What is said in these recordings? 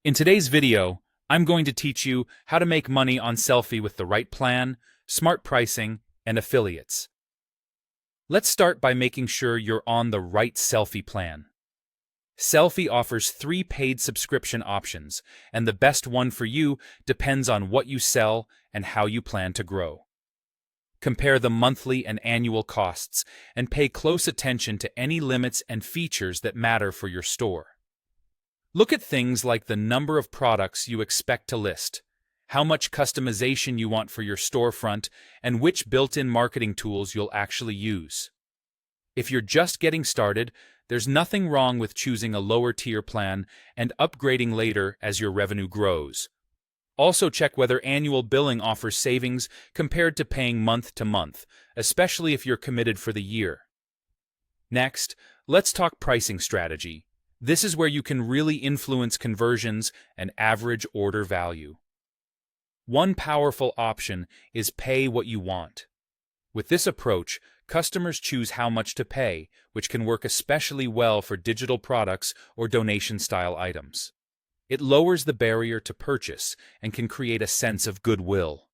In today's video, I'm going to teach you how to make money on Sellfy with the right plan, smart pricing, and affiliates. Let's start by making sure you're on the right Sellfy plan. Sellfy offers 3 paid subscription options, and the best one for you depends on what you sell and how you plan to grow. Compare the monthly and annual costs and pay close attention to any limits and features that matter for your store. Look at things like the number of products you expect to list, how much customization you want for your storefront, and which built-in marketing tools you'll actually use. If you're just getting started, there's nothing wrong with choosing a lower-tier plan and upgrading later as your revenue grows. Also check whether annual billing offers savings compared to paying month to month, especially if you're committed for the year. Next, let's talk pricing strategy. This is where you can really influence conversions and average order value. One powerful option is pay what you want. With this approach, customers choose how much to pay, which can work especially well for digital products or donation-style items. It lowers the barrier to purchase and can create a sense of goodwill.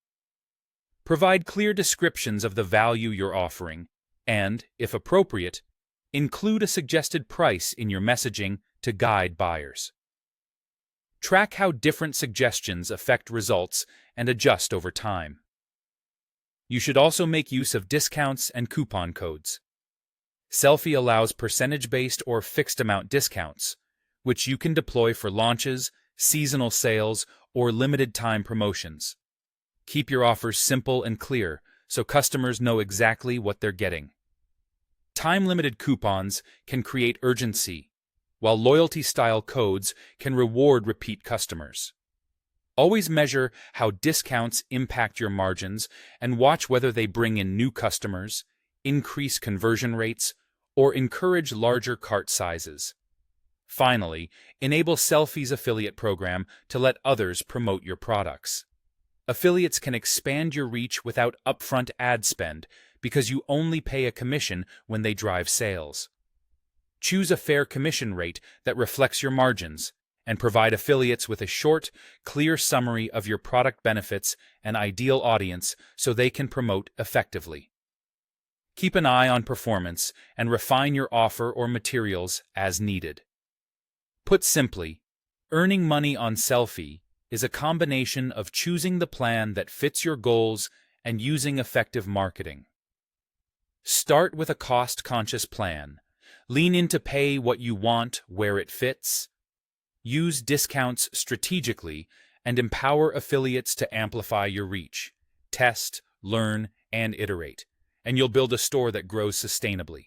Provide clear descriptions of the value you're offering, and, if appropriate, include a suggested price in your messaging to guide buyers. Track how different suggestions affect results and adjust over time. You should also make use of discounts and coupon codes. Sellfy allows percentage-based or fixed-amount discounts, which you can deploy for launches, seasonal sales, or limited-time promotions. Keep your offers simple and clear so customers know exactly what they're getting. Time-limited coupons can create urgency, while loyalty-style codes can reward repeat customers. Always measure how discounts impact your margins and watch whether they bring in new customers, increase conversion rates, or encourage larger cart sizes. Finally, enable Sellfy's affiliate program to let others promote your products. Affiliates can expand your reach without upfront ad spend because you only pay a commission when they drive sales. Choose a fair commission rate that reflects your margins, and provide affiliates with a short, clear summary of your product benefits and ideal audience so they can promote effectively. Keep an eye on performance and refine your offer or materials as needed. Put simply, earning money on Sellfy is a combination of choosing the plan that fits your goals and using effective marketing. Start with a cost-conscious plan. Lean into pay what you want where it fits. Use discounts strategically and empower affiliates to amplify your reach. Test, learn, and iterate, and you'll build a store that grows sustainably.